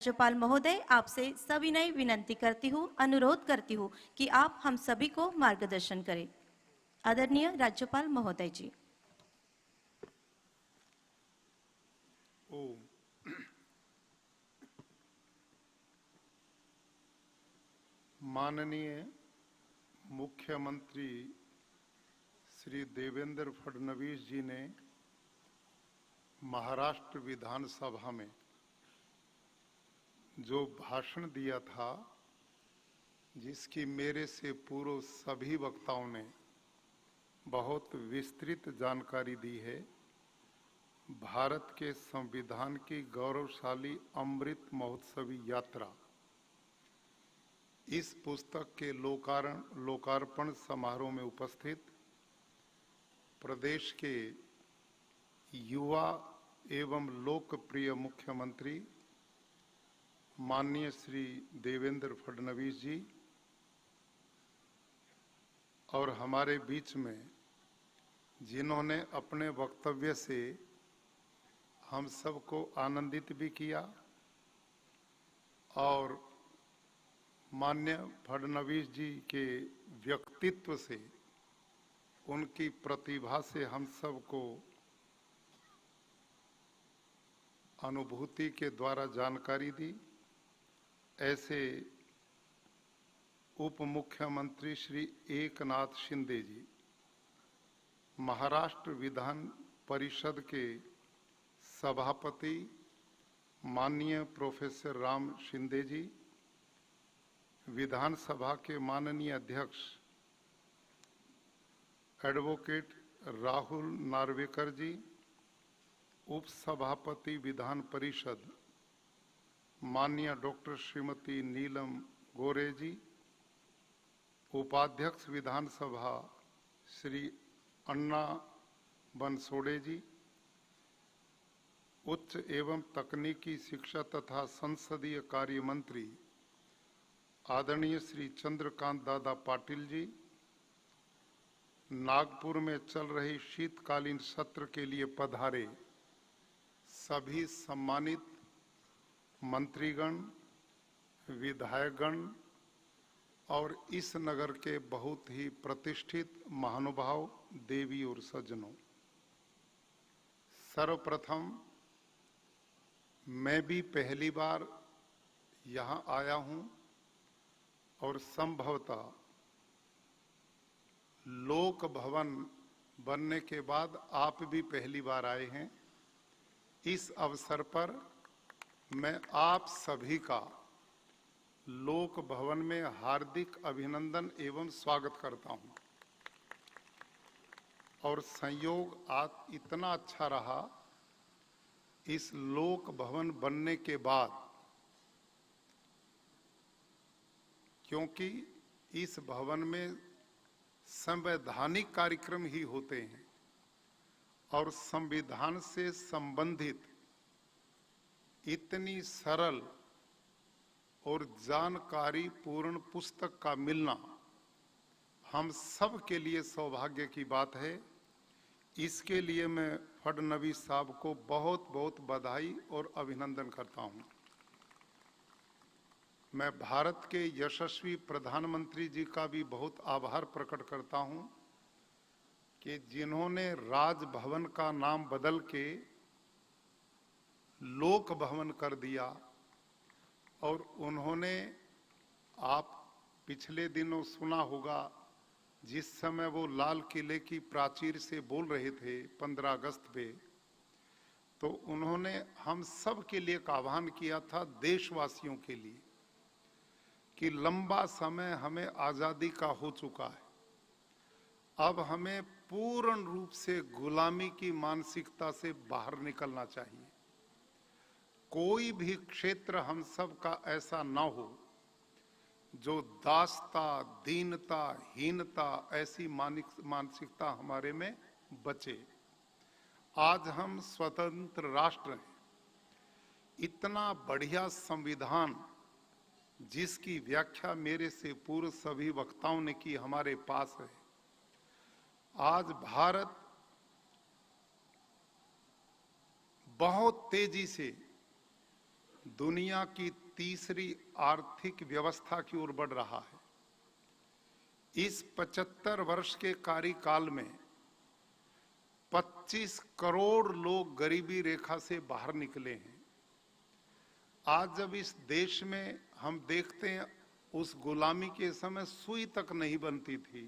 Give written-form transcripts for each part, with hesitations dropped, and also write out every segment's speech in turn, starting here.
राज्यपाल महोदय, आपसे सविनय विनंती करती हूँ, अनुरोध करती हूँ कि आप हम सभी को मार्गदर्शन करें। आदरणीय राज्यपाल महोदय जी। ओम। माननीय मुख्यमंत्री श्री देवेंद्र फडणवीस जी ने महाराष्ट्र विधानसभा में जो भाषण दिया था, जिसकी मेरे से पूर्व सभी वक्ताओं ने बहुत विस्तृत जानकारी दी है, भारत के संविधान की गौरवशाली अमृत महोत्सवी यात्रा, इस पुस्तक के लोकार्पण समारोह में उपस्थित प्रदेश के युवा एवं लोकप्रिय मुख्यमंत्री माननीय श्री देवेंद्र फडणवीस जी और हमारे बीच में जिन्होंने अपने वक्तव्य से हम सबको आनंदित भी किया और माननीय फडणवीस जी के व्यक्तित्व से, उनकी प्रतिभा से हम सबको अनुभूति के द्वारा जानकारी दी। ऐसे उप मुख्यमंत्री श्री एकनाथ शिंदे जी, महाराष्ट्र विधान परिषद के सभापति माननीय प्रोफेसर राम शिंदे जी, विधानसभा के माननीय अध्यक्ष एडवोकेट राहुल नार्वेकर जी, उप सभापति विधान परिषद माननीय डॉक्टर श्रीमती नीलम गोरे जी, उपाध्यक्ष विधानसभा श्री अन्ना बनसोड़े जी, उच्च एवं तकनीकी शिक्षा तथा संसदीय कार्य मंत्री आदरणीय श्री चंद्रकांत दादा पाटिल जी, नागपुर में चल रही शीतकालीन सत्र के लिए पधारे सभी सम्मानित मंत्रीगण, विधायकगण और इस नगर के बहुत ही प्रतिष्ठित महानुभाव, देवी और सज्जनों, सर्वप्रथम मैं भी पहली बार यहाँ आया हूँ और संभवतः लोक भवन बनने के बाद आप भी पहली बार आए हैं। इस अवसर पर मैं आप सभी का लोक भवन में हार्दिक अभिनंदन एवं स्वागत करता हूं। और संयोग आज इतना अच्छा रहा, इस लोक भवन बनने के बाद, क्योंकि इस भवन में संवैधानिक कार्यक्रम ही होते हैं और संविधान से संबंधित इतनी सरल और जानकारी पूर्ण पुस्तक का मिलना हम सब के लिए सौभाग्य की बात है। इसके लिए मैं फडणवीस साहब को बहुत बहुत बधाई और अभिनंदन करता हूं। मैं भारत के यशस्वी प्रधानमंत्री जी का भी बहुत आभार प्रकट करता हूं कि जिन्होंने राजभवन का नाम बदल के लोक भवन कर दिया और उन्होंने, आप पिछले दिनों सुना होगा, जिस समय वो लाल किले की प्राचीर से बोल रहे थे 15 अगस्त पे, तो उन्होंने हम सब के लिए एक आह्वान किया था, देशवासियों के लिए, कि लंबा समय हमें आजादी का हो चुका है, अब हमें पूर्ण रूप से गुलामी की मानसिकता से बाहर निकलना चाहिए। कोई भी क्षेत्र हम सब का ऐसा ना हो जो दासता, दीनता, हीनता, ऐसी मानसिकता हमारे में बचे। आज हम स्वतंत्र राष्ट्र हैं, इतना बढ़िया संविधान जिसकी व्याख्या मेरे से पूर्व सभी वक्ताओं ने की हमारे पास है। आज भारत बहुत तेजी से दुनिया की तीसरी आर्थिक व्यवस्था की ओर बढ़ रहा है। इस 75 वर्ष के कार्यकाल में 25 करोड़ लोग गरीबी रेखा से बाहर निकले हैं। आज जब इस देश में हम देखते हैं, उस गुलामी के समय सुई तक नहीं बनती थी,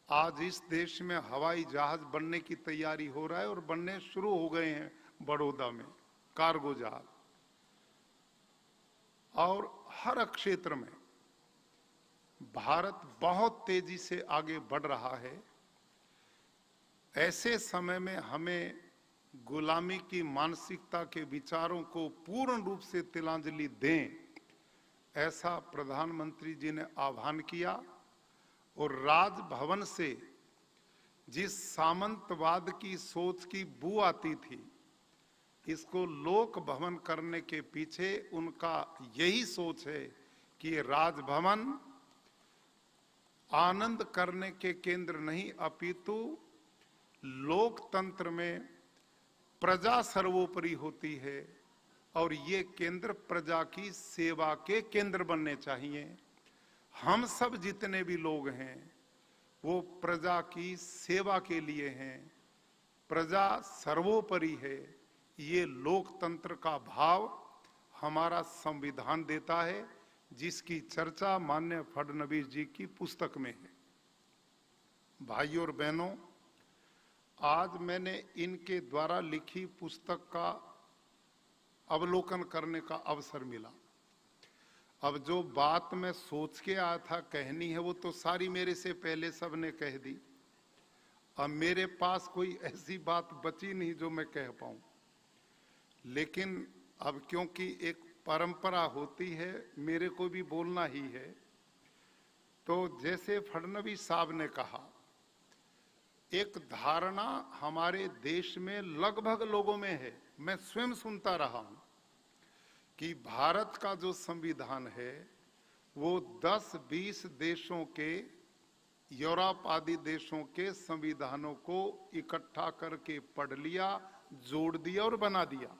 आज इस देश में हवाई जहाज बनने की तैयारी हो रहा है और बनने शुरू हो गए हैं बड़ौदा में, कार्गो जहाज। और हर क्षेत्र में भारत बहुत तेजी से आगे बढ़ रहा है। ऐसे समय में हमें गुलामी की मानसिकता के विचारों को पूर्ण रूप से तिलांजलि दें, ऐसा प्रधानमंत्री जी ने आह्वान किया। और राजभवन से जिस सामंतवाद की सोच की बू आती थी, इसको लोक भवन करने के पीछे उनका यही सोच है कि राजभवन आनंद करने के केंद्र नहीं, अपितु लोकतंत्र में प्रजा सर्वोपरि होती है और ये केंद्र प्रजा की सेवा के केंद्र बनने चाहिए। हम सब जितने भी लोग हैं वो प्रजा की सेवा के लिए हैं, प्रजा सर्वोपरि है। ये लोकतंत्र का भाव हमारा संविधान देता है, जिसकी चर्चा माननीय फडणवीस जी की पुस्तक में है। भाइयों और बहनों, आज मैंने इनके द्वारा लिखी पुस्तक का अवलोकन करने का अवसर मिला। अब जो बात मैं सोच के आया था कहनी है, वो तो सारी मेरे से पहले सबने कह दी। अब मेरे पास कोई ऐसी बात बची नहीं जो मैं कह पाऊं। लेकिन अब क्योंकि एक परंपरा होती है, मेरे को भी बोलना ही है। तो जैसे फडणवीस साहब ने कहा, एक धारणा हमारे देश में लगभग लोगों में है, मैं स्वयं सुनता रहा हूं, कि भारत का जो संविधान है वो 10-20 देशों के, यूरोप आदि देशों के संविधानों को इकट्ठा करके पढ़ लिया, जोड़ दिया और बना दिया।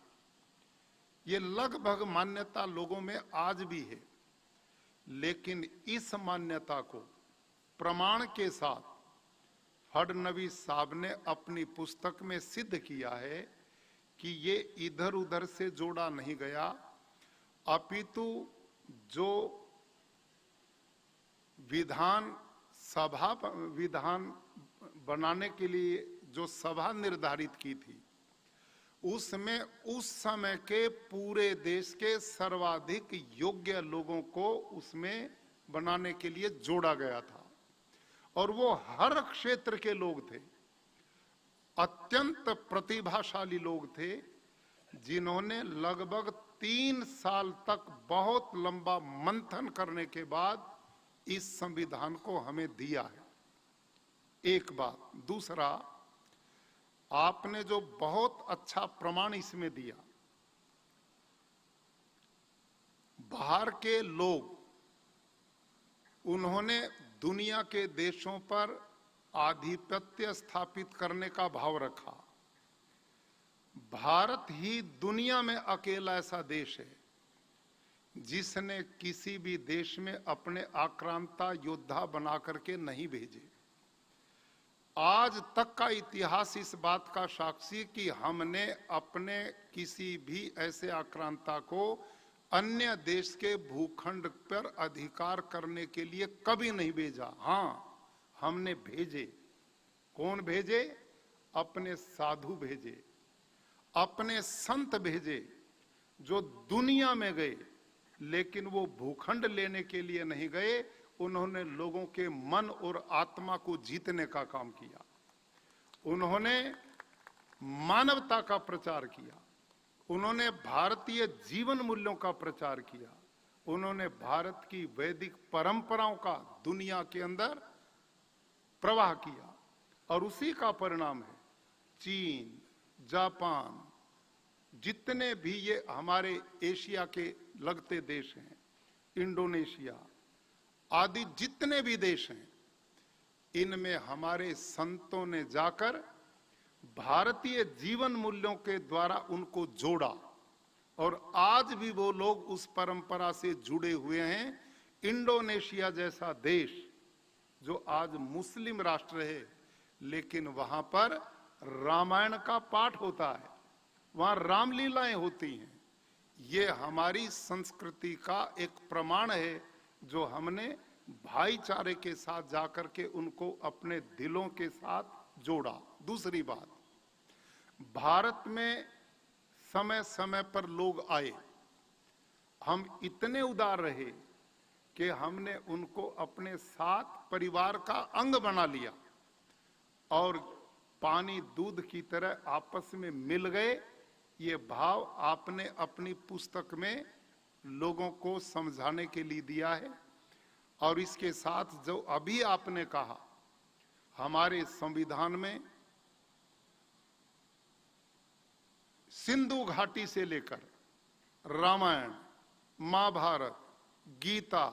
ये लगभग मान्यता लोगों में आज भी है। लेकिन इस मान्यता को प्रमाण के साथ फडणवीस साहब ने अपनी पुस्तक में सिद्ध किया है कि ये इधर उधर से जोड़ा नहीं गया, अपितु जो विधान बनाने के लिए जो सभा निर्धारित की थी, उसमें उस समय के पूरे देश के सर्वाधिक योग्य लोगों को उसमें बनाने के लिए जोड़ा गया था। और वो हर क्षेत्र के लोग थे, अत्यंत प्रतिभाशाली लोग थे, जिन्होंने लगभग 3 साल तक बहुत लंबा मंथन करने के बाद इस संविधान को हमें दिया है। एक बात। दूसरा, आपने जो बहुत अच्छा प्रमाण इसमें दिया, बाहर के लोग, उन्होंने दुनिया के देशों पर आधिपत्य स्थापित करने का भाव रखा। भारत ही दुनिया में अकेला ऐसा देश है जिसने किसी भी देश में अपने आक्रांता योद्धा बना करके नहीं भेजे। आज तक का इतिहास इस बात का साक्षी कि हमने अपने किसी भी ऐसे आक्रांता को अन्य देश के भूखंड पर अधिकार करने के लिए कभी नहीं भेजा। हाँ, हमने भेजे। कौन भेजे? अपने साधु भेजे, अपने संत भेजे, जो दुनिया में गए, लेकिन वो भूखंड लेने के लिए नहीं गए। उन्होंने लोगों के मन और आत्मा को जीतने का काम किया। उन्होंने मानवता का प्रचार किया, उन्होंने भारतीय जीवन मूल्यों का प्रचार किया, उन्होंने भारत की वैदिक परंपराओं का दुनिया के अंदर प्रवाह किया। और उसी का परिणाम है चीन, जापान, जितने भी ये हमारे एशिया के लगते देश हैं, इंडोनेशिया आदि जितने भी देश हैं, इनमें हमारे संतों ने जाकर भारतीय जीवन मूल्यों के द्वारा उनको जोड़ा और आज भी वो लोग उस परंपरा से जुड़े हुए हैं। इंडोनेशिया जैसा देश जो आज मुस्लिम राष्ट्र है, लेकिन वहां पर रामायण का पाठ होता है, वहां रामलीलाएं होती हैं। ये हमारी संस्कृति का एक प्रमाण है जो हमने भाईचारे के साथ जाकर के उनको अपने दिलों के साथ जोड़ा। दूसरी बात, भारत में समय समय पर लोग आए, हम इतने उदार रहे कि हमने उनको अपने साथ परिवार का अंग बना लिया और पानी दूध की तरह आपस में मिल गए। ये भाव आपने अपनी पुस्तक में लोगों को समझाने के लिए दिया है। और इसके साथ जो अभी आपने कहा, हमारे संविधान में सिंधु घाटी से लेकर रामायण, महाभारत, गीता,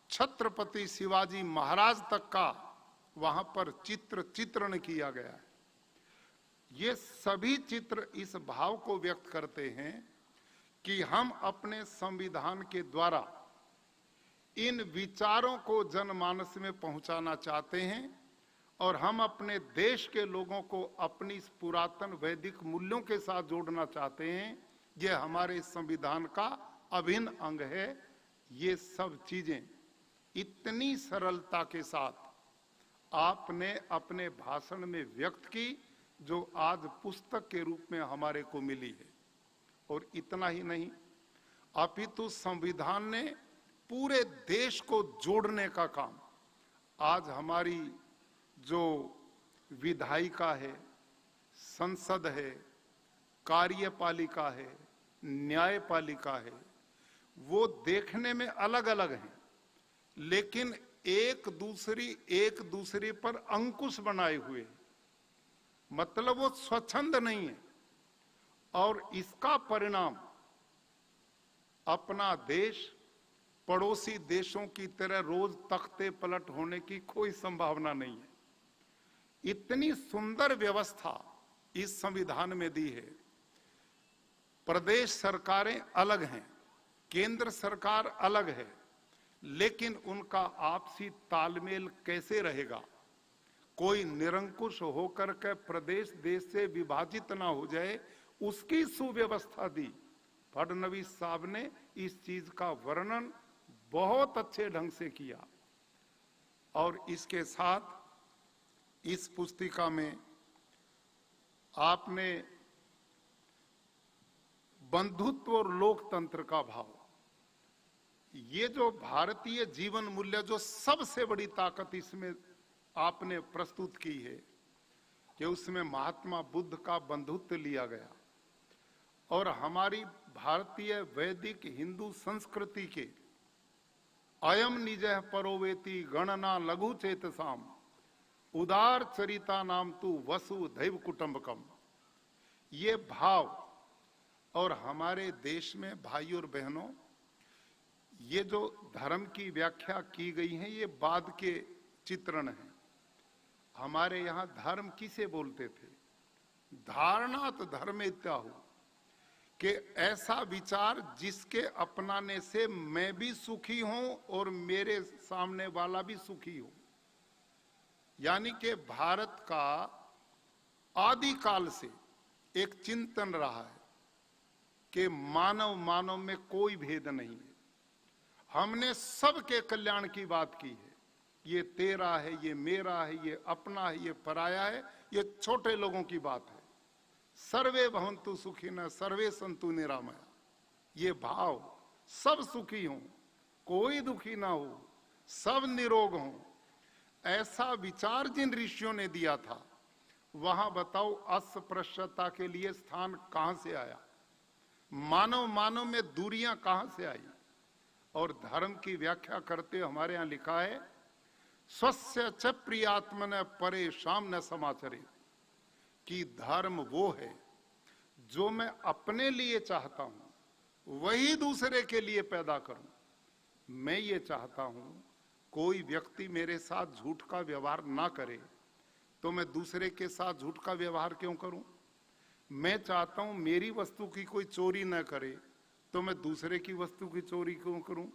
छत्रपति शिवाजी महाराज तक का वहां पर चित्रण किया गया है। ये सभी चित्र इस भाव को व्यक्त करते हैं कि हम अपने संविधान के द्वारा इन विचारों को जनमानस में पहुंचाना चाहते हैं और हम अपने देश के लोगों को अपनी इस पुरातन वैदिक मूल्यों के साथ जोड़ना चाहते हैं। ये हमारे संविधान का अभिन्न अंग है। ये सब चीजें इतनी सरलता के साथ आपने अपने भाषण में व्यक्त की, जो आज पुस्तक के रूप में हमारे को मिली है। और इतना ही नहीं, अपितु संविधान ने पूरे देश को जोड़ने का काम आज हमारी जो विधायिका है, संसद है, कार्यपालिका है, न्यायपालिका है, वो देखने में अलग अलग हैं, लेकिन एक दूसरे पर अंकुश बनाए हुए, मतलब वो स्वच्छंद नहीं है। और इसका परिणाम अपना देश पड़ोसी देशों की तरह रोज तख्ते पलट होने की कोई संभावना नहीं है। इतनी सुंदर व्यवस्था इस संविधान में दी है। प्रदेश सरकारें अलग हैं, केंद्र सरकार अलग है, लेकिन उनका आपसी तालमेल कैसे रहेगा, कोई निरंकुश होकर के प्रदेश देश से विभाजित ना हो जाए, उसकी सुव्यवस्था दी। फडणवीस साहब ने इस चीज का वर्णन बहुत अच्छे ढंग से किया। और इसके साथ इस पुस्तिका में आपने बंधुत्व और लोकतंत्र का भाव, ये जो भारतीय जीवन मूल्य, जो सबसे बड़ी ताकत इसमें आपने प्रस्तुत की है कि उसमें महात्मा बुद्ध का बंधुत्व लिया गया और हमारी भारतीय वैदिक हिंदू संस्कृति के अयम निजः परोवेति गणना लघु चेतसाम उदार चरिता नाम तु वसुधैव कुटुंबकम, ये भाव। और हमारे देश में भाई और बहनों, ये जो धर्म की व्याख्या की गई है, ये बाद के चित्रण है। हमारे यहाँ धर्म किसे बोलते थे? धारणात धर्म इत्याहु, कि ऐसा विचार जिसके अपनाने से मैं भी सुखी हूं और मेरे सामने वाला भी सुखी हो। यानी कि भारत का आदिकाल से एक चिंतन रहा है कि मानव में कोई भेद नहीं है। हमने सबके कल्याण की बात की है। ये तेरा है, ये मेरा है, ये अपना है, ये पराया है, ये छोटे लोगों की बात है। सर्वे भवन्तु सुखिनः सर्वे सन्तु निरामया, ये भाव, सब सुखी हों, कोई दुखी ना हो, सब निरोग हों, ऐसा विचार जिन ऋषियों ने दिया था, वहां बताओ अस्पृश्यता के लिए स्थान कहां से आया? मानव में दूरियां कहां से आई? और धर्म की व्याख्या करते हमारे यहां लिखा है, स्वस्य च प्रियात्मन परेशान न समाचरे, कि धर्म वो है जो मैं अपने लिए चाहता हूं वही दूसरे के लिए पैदा करूं। मैं ये चाहता हूं कोई व्यक्ति मेरे साथ झूठ का व्यवहार ना करे, तो मैं दूसरे के साथ झूठ का व्यवहार क्यों करूं? मैं चाहता हूं मेरी वस्तु की कोई चोरी न करे, तो मैं दूसरे की वस्तु की चोरी क्यों करूं?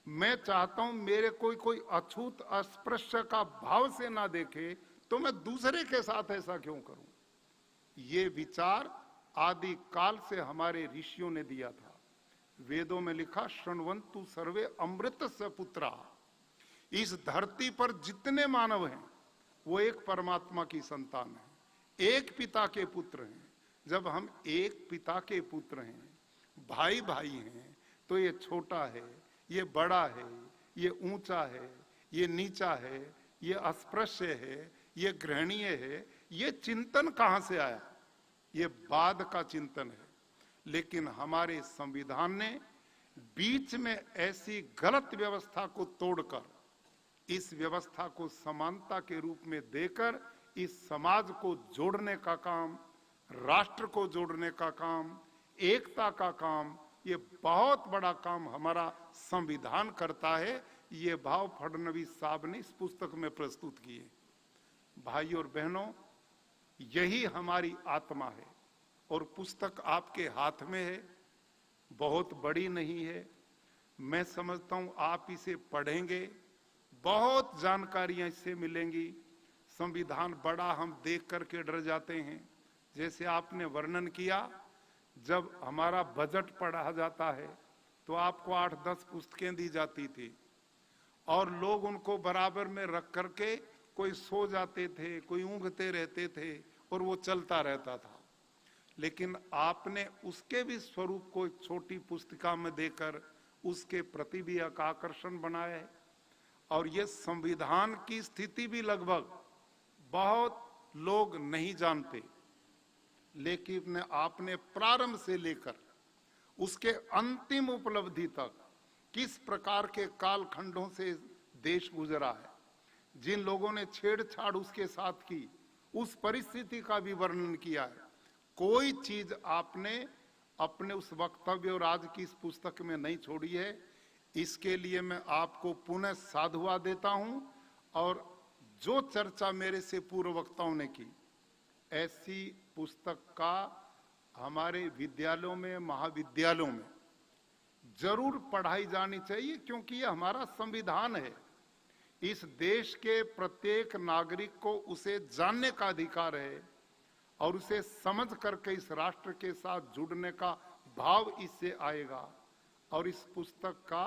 मैं चाहता हूं मेरे कोई अछूत अस्पृश्य का भाव से ना देखे, तो मैं दूसरे के साथ ऐसा क्यों करूं? ये विचार आदि काल से हमारे ऋषियों ने दिया था। वेदों में लिखा, शृण्वन्तु सर्वे अमृतस्य पुत्रा। इस धरती पर जितने मानव हैं वो एक परमात्मा की संतान है, एक पिता के पुत्र हैं। जब हम एक पिता के पुत्र हैं, भाई भाई हैं, तो ये छोटा है, ये बड़ा है, ये ऊंचा है, ये नीचा है, ये अस्पृश्य है, ये ग्रहणीय है, ये चिंतन कहां से आया? ये बाद का चिंतन है। लेकिन हमारे संविधान ने बीच में ऐसी गलत व्यवस्था को तोड़कर इस व्यवस्था को समानता के रूप में देकर इस समाज को जोड़ने का काम, राष्ट्र को जोड़ने का काम, एकता का काम, ये बहुत बड़ा काम हमारा संविधान करता है। ये भाव फडणवीस साहब ने इस पुस्तक में प्रस्तुत किए। भाई और बहनों, यही हमारी आत्मा है और पुस्तक आपके हाथ में है, बहुत बड़ी नहीं है। मैं समझता हूं आप इसे पढ़ेंगे, बहुत जानकारियां इससे मिलेंगी। संविधान बड़ा हम देख करके डर जाते हैं। जैसे आपने वर्णन किया, जब हमारा बजट पढ़ा जाता है तो आपको 8-10 पुस्तकें दी जाती थी और लोग उनको बराबर में रख करके कोई सो जाते थे, कोई ऊँघते रहते थे और वो चलता रहता था। लेकिन आपने उसके भी स्वरूप को एक छोटी पुस्तिका में देकर उसके प्रति भी एक आकर्षण बनाया है। और ये संविधान की स्थिति भी लगभग बहुत लोग नहीं जानते, लेकिन आपने प्रारंभ से लेकर उसके अंतिम उपलब्धि तक किस प्रकार के कालखंडों से देश गुजरा है, जिन लोगों ने छेड़छाड़ उसके साथ की, उस परिस्थिति का भी वर्णन किया है। कोई चीज आपने अपने उस वक्तव्य और आज की इस पुस्तक में नहीं छोड़ी है। इसके लिए मैं आपको पुनः साधुवाद देता हूं। और जो चर्चा मेरे से पूर्व वक्ताओं ने की, ऐसी पुस्तक का हमारे विद्यालयों में, महाविद्यालयों में जरूर पढ़ाई जानी चाहिए, क्योंकि यह हमारा संविधान है। इस देश के प्रत्येक नागरिक को उसे जानने का अधिकार है और उसे समझ करके इस राष्ट्र के साथ जुड़ने का भाव इससे आएगा। और इस पुस्तक का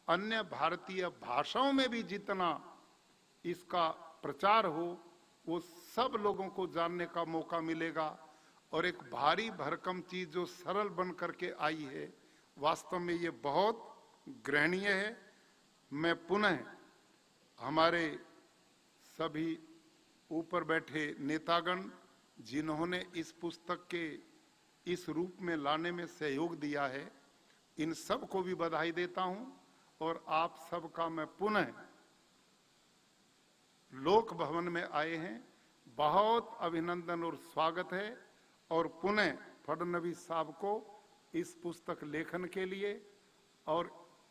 अन्य भारतीय भाषाओं में भी जितना इसका प्रचार हो, वो सब लोगों को जानने का मौका मिलेगा। और एक भारी भरकम चीज जो सरल बन करके आई है, वास्तव में ये बहुत ग्रहणीय है। मैं पुनः हमारे सभी ऊपर बैठे नेतागण जिन्होंने इस पुस्तक के इस रूप में लाने में सहयोग दिया है, इन सब को भी बधाई देता हूं। और आप सबका मैं पुनः लोक भवन में आए हैं, बहुत अभिनंदन और स्वागत है। और पुनः फडणवीस साहब को इस पुस्तक लेखन के लिए और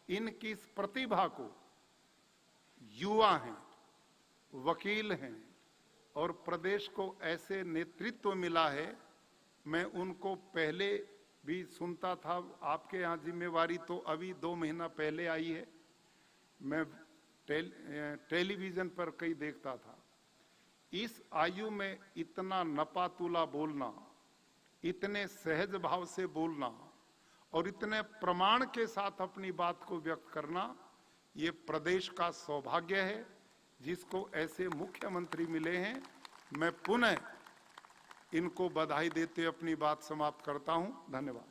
इनकी इस प्रतिभा को, युवा हैं, वकील हैं और प्रदेश को ऐसे नेतृत्व मिला है। मैं उनको पहले भी सुनता था। आपके यहाँ जिम्मेवारी तो अभी 2 महीना पहले आई है। मैं टेलीविजन पर कई देखता था। इस आयु में इतना नपातुला बोलना, इतने सहज भाव से बोलना और इतने प्रमाण के साथ अपनी बात को व्यक्त करना, ये प्रदेश का सौभाग्य है जिसको ऐसे मुख्यमंत्री मिले हैं। मैं पुनः इनको बधाई देते अपनी बात समाप्त करता हूं। धन्यवाद।